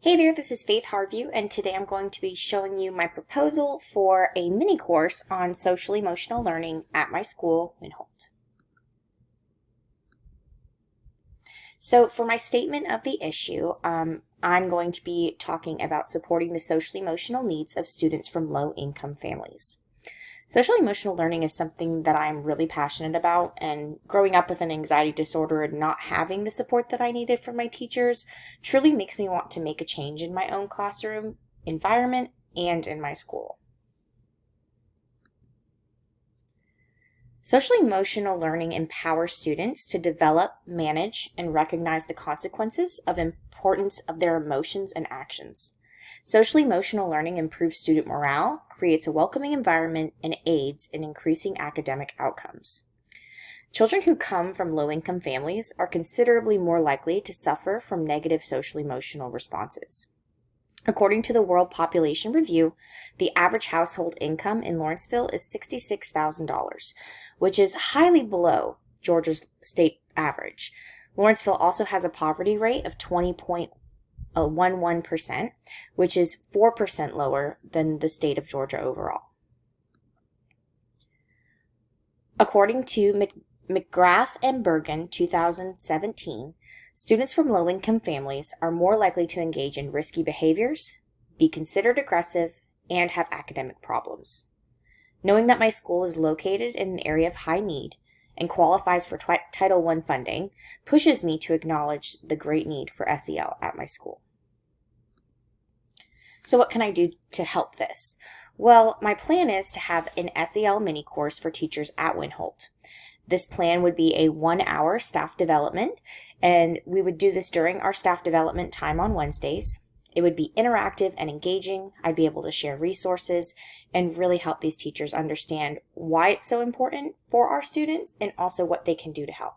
Hey there, this is Faith Harview, and today I'm going to be showing you my proposal for a mini course on social emotional learning at my school, Winholt. So for my statement of the issue, I'm going to be talking about supporting the social emotional needs of students from low income families. Social emotional learning is something that I'm really passionate about, and growing up with an anxiety disorder and not having the support that I needed from my teachers truly makes me want to make a change in my own classroom environment and in my school. Social emotional learning empowers students to develop, manage, and recognize the consequences of importance of their emotions and actions. Social emotional learning improves student morale, creates a welcoming environment, and aids in increasing academic outcomes. Children who come from low-income families are considerably more likely to suffer from negative social emotional responses. According to the World Population Review, the average household income in Lawrenceville is $66,000, which is highly below Georgia's state average. Lawrenceville also has a poverty rate of 20.11%, which is 4% lower than the state of Georgia overall. According to McGrath and Bergen 2017, students from low-income families are more likely to engage in risky behaviors, be considered aggressive, and have academic problems. Knowing that my school is located in an area of high need and qualifies for Title I funding pushes me to acknowledge the great need for SEL at my school. So what can I do to help this? Well, my plan is to have an SEL mini course for teachers at Winholt. This plan would be a 1-hour staff development, and we would do this during our staff development time on Wednesdays. It would be interactive and engaging. I'd be able to share resources and really help these teachers understand why it's so important for our students and also what they can do to help.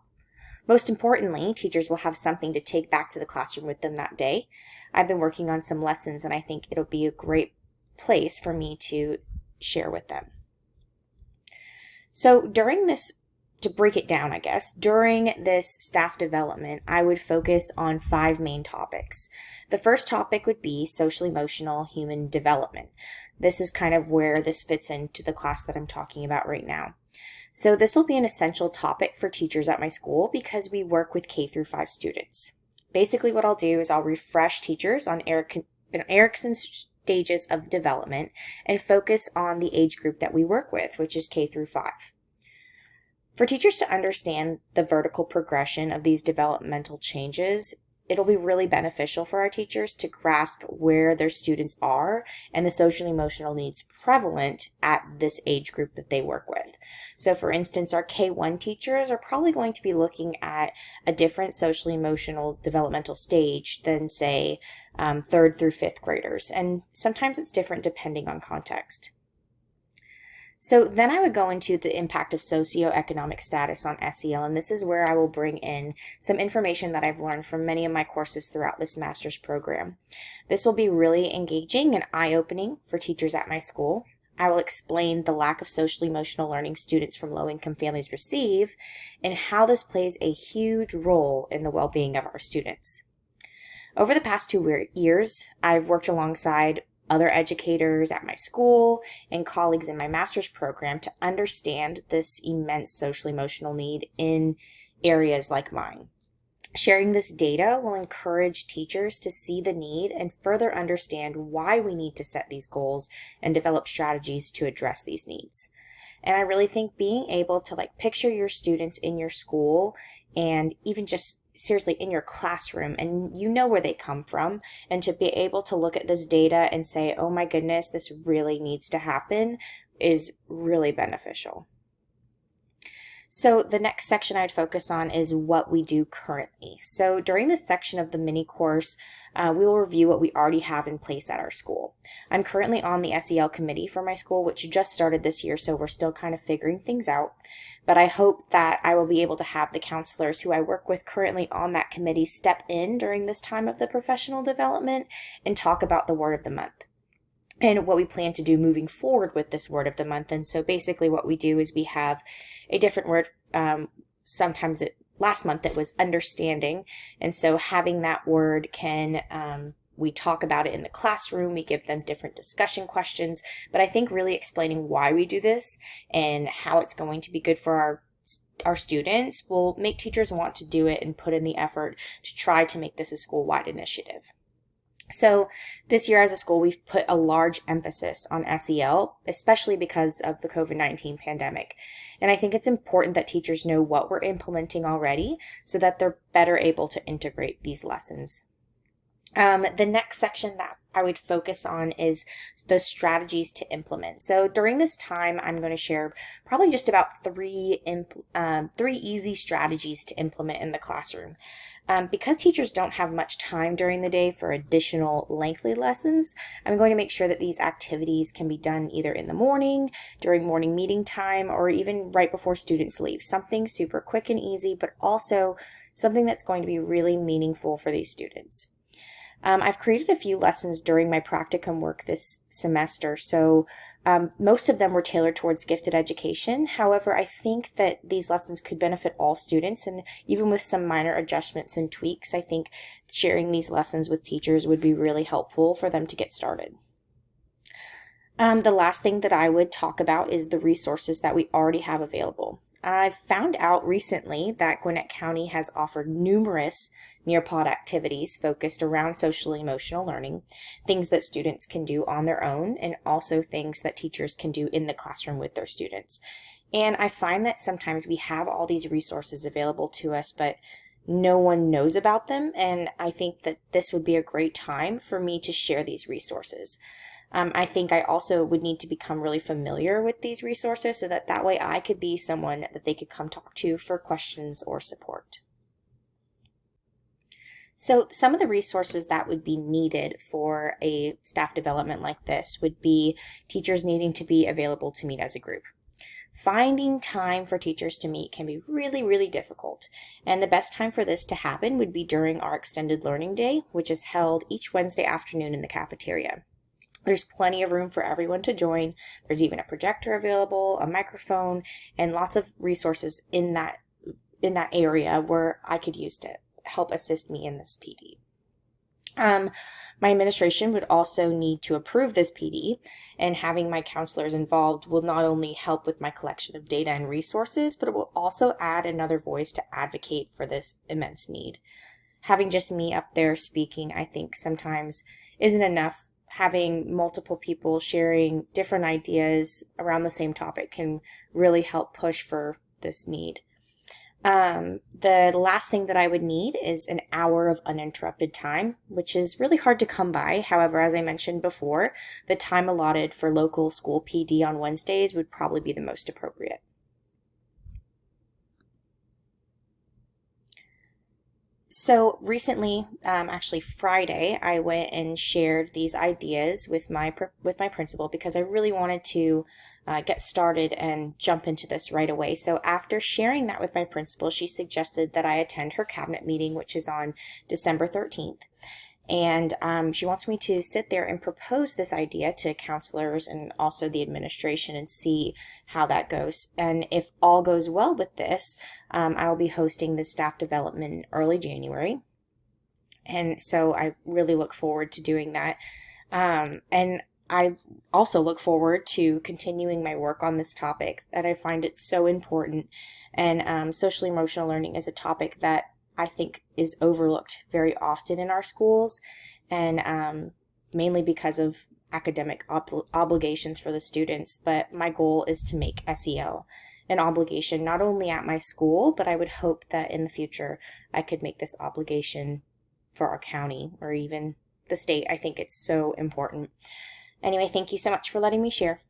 Most importantly, teachers will have something to take back to the classroom with them that day. I've been working on some lessons, and I think it'll be a great place for me to share with them. So to break it down, during this staff development, I would focus on 5 main topics. The first topic would be social emotional human development. This is kind of where this fits into the class that I'm talking about right now. So this will be an essential topic for teachers at my school because we work with K through 5 students. Basically what I'll do is I'll refresh teachers on Erickson's stages of development and focus on the age group that we work with, which is K through 5. For teachers to understand the vertical progression of these developmental changes, it'll be really beneficial for our teachers to grasp where their students are and the social emotional needs prevalent at this age group that they work with. So for instance, our K1 teachers are probably going to be looking at a different social emotional developmental stage than say 3rd through 5th graders. And sometimes it's different depending on context. So then I would go into the impact of socioeconomic status on SEL, and this is where I will bring in some information that I've learned from many of my courses throughout this master's program. This will be really engaging and eye-opening for teachers at my school. I will explain the lack of social emotional learning students from low-income families receive and how this plays a huge role in the well-being of our students. Over the past 2 years, I've worked alongside other educators at my school and colleagues in my master's program to understand this immense social emotional need in areas like mine. Sharing this data will encourage teachers to see the need and further understand why we need to set these goals and develop strategies to address these needs. And I really think being able to picture your students in your school and even just seriously in your classroom and you know where they come from, and to be able to look at this data and say, oh my goodness, this really needs to happen, is really beneficial. So the next section I'd focus on is what we do currently. So during this section of the mini course, we will review what we already have in place at our school. I'm currently on the SEL committee for my school, which just started this year, so we're still kind of figuring things out. But I hope that I will be able to have the counselors who I work with currently on that committee step in during this time of the professional development and talk about the word of the month and what we plan to do moving forward with this word of the month. And so basically what we do is we have a different word. Last month it was understanding. And so having that word can we talk about it in the classroom, we give them different discussion questions, but I think really explaining why we do this and how it's going to be good for our students will make teachers want to do it and put in the effort to try to make this a school-wide initiative. So this year as a school, we've put a large emphasis on SEL, especially because of the COVID-19 pandemic. And I think it's important that teachers know what we're implementing already so that they're better able to integrate these lessons. The next section that I would focus on is the strategies to implement. So during this time, I'm going to share probably just about three easy strategies to implement in the classroom. Because teachers don't have much time during the day for additional lengthy lessons, I'm going to make sure that these activities can be done either in the morning, during morning meeting time, or even right before students leave. Something super quick and easy, but also something that's going to be really meaningful for these students. I've created a few lessons during my practicum work this semester, so most of them were tailored towards gifted education. However, I think that these lessons could benefit all students, and even with some minor adjustments and tweaks, I think sharing these lessons with teachers would be really helpful for them to get started. The last thing that I would talk about is the resources that we already have available. I've found out recently that Gwinnett County has offered numerous Nearpod activities focused around social emotional learning, things that students can do on their own, and also things that teachers can do in the classroom with their students. And I find that sometimes we have all these resources available to us, but no one knows about them, and I think that this would be a great time for me to share these resources. I think I also would need to become really familiar with these resources so that way I could be someone that they could come talk to for questions or support. So some of the resources that would be needed for a staff development like this would be teachers needing to be available to meet as a group. Finding time for teachers to meet can be really, really difficult. And the best time for this to happen would be during our extended learning day, which is held each Wednesday afternoon in the cafeteria. There's plenty of room for everyone to join. There's even a projector available, a microphone, and lots of resources in that area where I could use to help assist me in this PD. My administration would also need to approve this PD, and having my counselors involved will not only help with my collection of data and resources, but it will also add another voice to advocate for this immense need. Having just me up there speaking, I think sometimes isn't enough. Having multiple people sharing different ideas around the same topic can really help push for this need. The last thing that I would need is an hour of uninterrupted time, which is really hard to come by. However, as I mentioned before, the time allotted for local school PD on Wednesdays would probably be the most appropriate. So recently, actually Friday, I went and shared these ideas with my principal because I really wanted to get started and jump into this right away. So after sharing that with my principal, she suggested that I attend her cabinet meeting, which is on December 13th. And she wants me to sit there and propose this idea to counselors and also the administration and see how that goes. And if all goes well with this, I will be hosting the staff development in early January. And so I really look forward to doing that. And I also look forward to continuing my work on this topic, that I find it so important. And social emotional learning is a topic that I think is overlooked very often in our schools, and mainly because of academic obligations for the students. But my goal is to make SEL an obligation, not only at my school, but I would hope that in the future I could make this obligation for our county or even the state. I think it's so important. Anyway, thank you so much for letting me share.